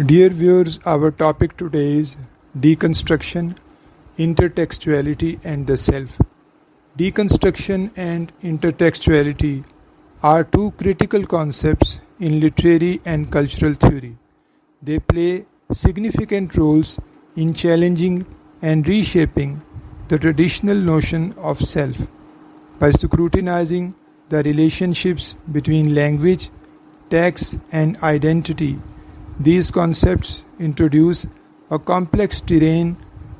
Dear viewers, our topic today is deconstruction, intertextuality and the self. Deconstruction and intertextuality are two critical concepts in literary and cultural theory. They play significant roles in challenging and reshaping the traditional notion of self by scrutinizing the relationships between language, text and identity. These concepts introduce a complex terrain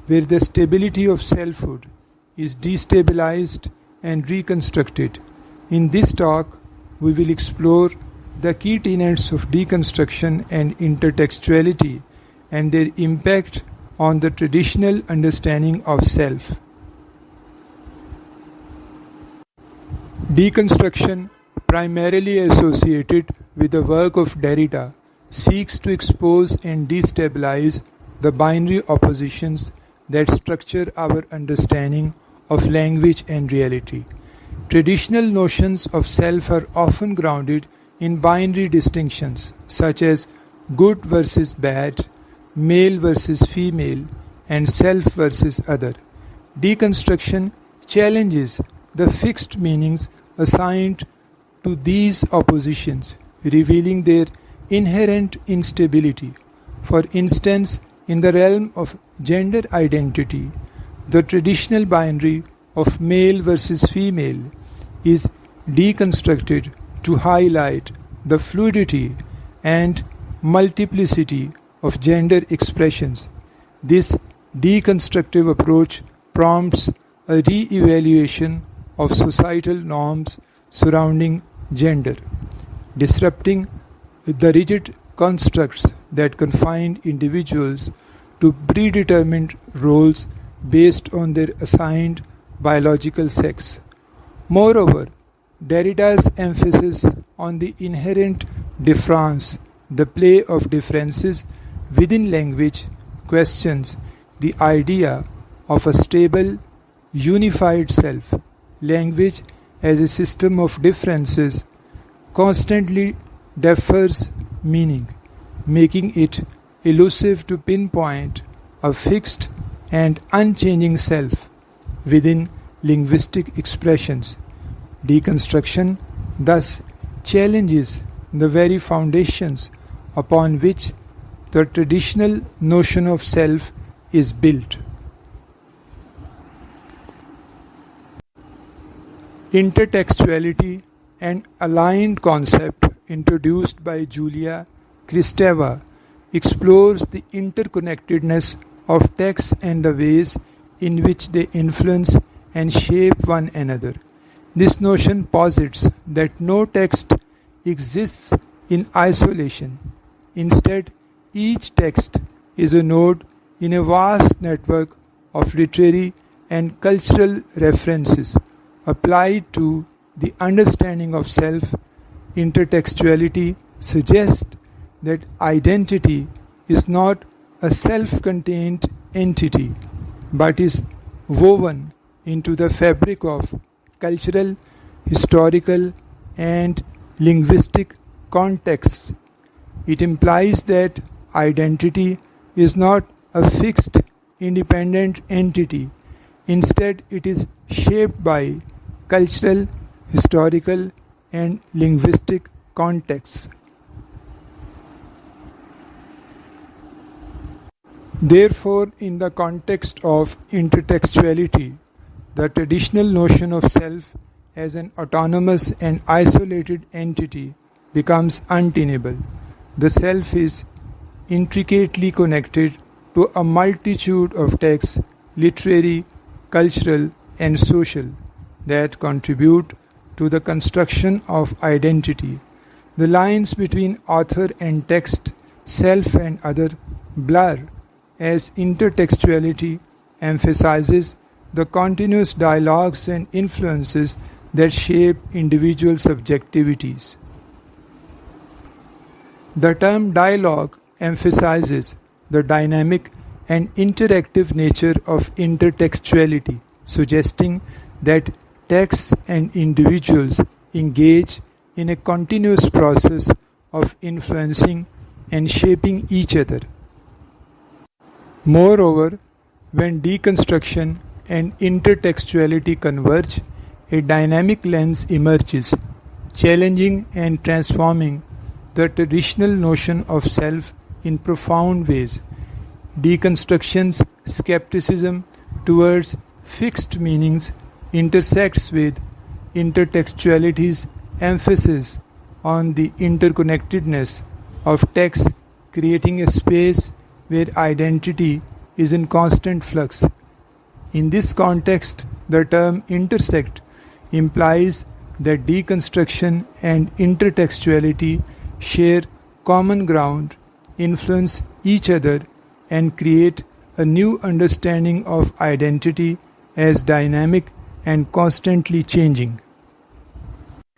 where the stability of selfhood is destabilized and reconstructed. In this talk, we will explore the key tenets of deconstruction and intertextuality and their impact on the traditional understanding of self. Deconstruction, primarily associated with the work of Derrida, seeks to expose and destabilize the binary oppositions that structure our understanding of language and reality. Traditional notions of self are often grounded in binary distinctions such as good versus bad, male versus female, and self versus other. Deconstruction challenges the fixed meanings assigned to these oppositions, revealing their inherent instability. For instance, in the realm of gender identity, the traditional binary of male versus female is deconstructed to highlight the fluidity and multiplicity of gender expressions. This deconstructive approach prompts a re-evaluation of societal norms surrounding gender, disrupting the rigid constructs that confined individuals to predetermined roles based on their assigned biological sex. Moreover, Derrida's emphasis on the inherent difference, the play of differences within language, questions the idea of a stable, unified self. Language as a system of differences constantly differs meaning, making it elusive to pinpoint a fixed and unchanging self within linguistic expressions. Deconstruction thus challenges the very foundations upon which the traditional notion of self is built. Intertextuality, an aligned concept introduced by Julia Kristeva, explores the interconnectedness of texts and the ways in which they influence and shape one another. This notion posits that no text exists in isolation. Instead, each text is a node in a vast network of literary and cultural references applied to the understanding of self. Intertextuality suggests that identity is not a self-contained entity, but is woven into the fabric of cultural, historical, and linguistic contexts. It implies that identity is not a fixed, independent entity. Instead, it is shaped by cultural, historical, and linguistic contexts. Therefore, in the context of intertextuality, the traditional notion of self as an autonomous and isolated entity becomes untenable. The self is intricately connected to a multitude of texts, literary, cultural, and social, that contribute to the construction of identity. The lines between author and text, self and other, blur as intertextuality emphasizes the continuous dialogues and influences that shape individual subjectivities. The term dialogue emphasizes the dynamic and interactive nature of intertextuality, suggesting that texts and individuals engage in a continuous process of influencing and shaping each other. Moreover, when deconstruction and intertextuality converge, a dynamic lens emerges, challenging and transforming the traditional notion of self in profound ways. Deconstruction's skepticism towards fixed meanings intersects with intertextuality's emphasis on the interconnectedness of text, creating a space where identity is in constant flux. In this context, the term intersect implies that deconstruction and intertextuality share common ground, influence each other, and create a new understanding of identity as dynamic and constantly changing.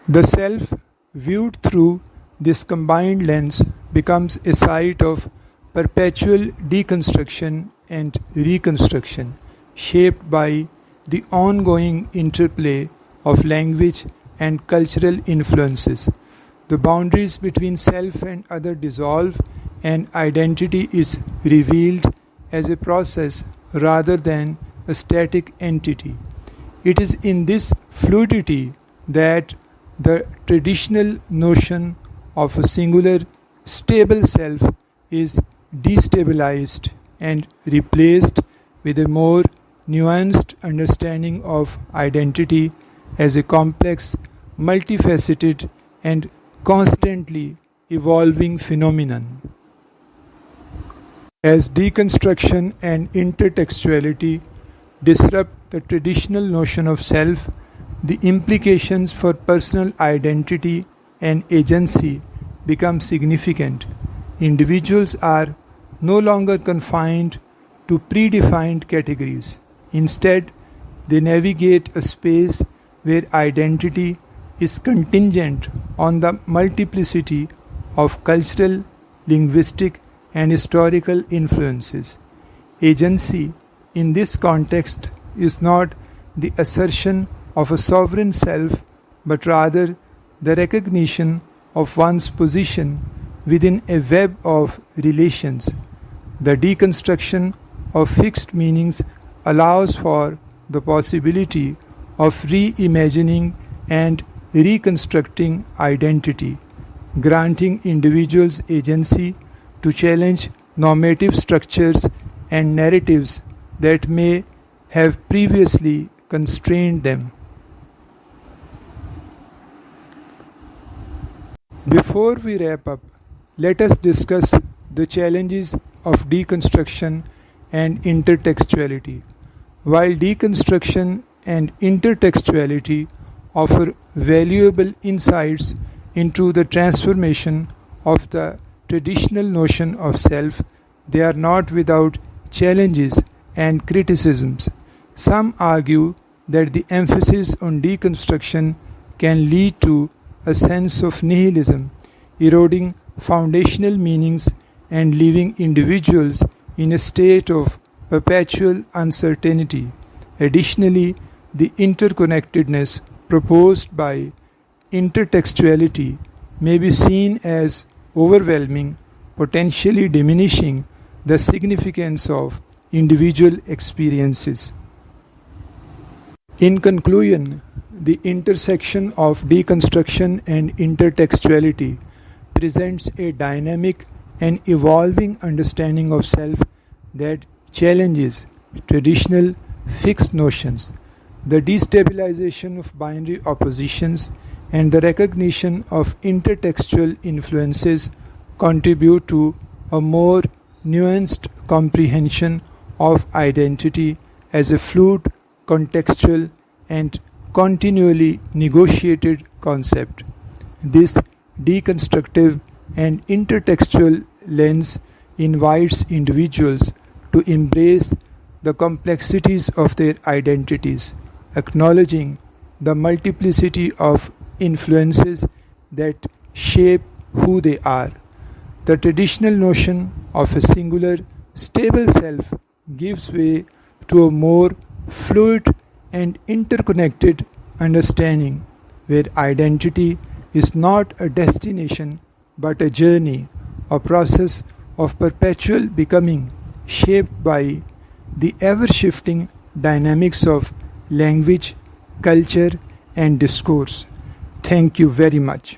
The self, viewed through this combined lens, becomes a site of perpetual deconstruction and reconstruction, shaped by the ongoing interplay of language and cultural influences. The boundaries between self and other dissolve, and identity is revealed as a process rather than a static entity. It is in this fluidity that the traditional notion of a singular, stable self is destabilized and replaced with a more nuanced understanding of identity as a complex, multifaceted, and constantly evolving phenomenon. As deconstruction and intertextuality disrupt the traditional notion of self, the implications for personal identity and agency become significant. Individuals are no longer confined to predefined categories. Instead, they navigate a space where identity is contingent on the multiplicity of cultural, linguistic, and historical influences. Agency, in this context, is not the assertion of a sovereign self, but rather the recognition of one's position within a web of relations. The deconstruction of fixed meanings allows for the possibility of reimagining and reconstructing identity, granting individuals agency to challenge normative structures and narratives that may have previously constrained them. Before we wrap up, let us discuss the challenges of deconstruction and intertextuality. While deconstruction and intertextuality offer valuable insights into the transformation of the traditional notion of self, they are not without challenges and criticisms. Some argue that the emphasis on deconstruction can lead to a sense of nihilism, eroding foundational meanings and leaving individuals in a state of perpetual uncertainty. Additionally, the interconnectedness proposed by intertextuality may be seen as overwhelming, potentially diminishing the significance of individual experiences. In conclusion, the intersection of deconstruction and intertextuality presents a dynamic and evolving understanding of self that challenges traditional fixed notions. The destabilization of binary oppositions and the recognition of intertextual influences contribute to a more nuanced comprehension of identity as a fluid, contextual, and continually negotiated concept. This deconstructive and intertextual lens invites individuals to embrace the complexities of their identities, acknowledging the multiplicity of influences that shape who they are. The traditional notion of a singular, stable self gives way to a more fluid and interconnected understanding where identity is not a destination but a journey a process of perpetual becoming shaped by the ever-shifting dynamics of language, culture, and discourse. Thank you very much.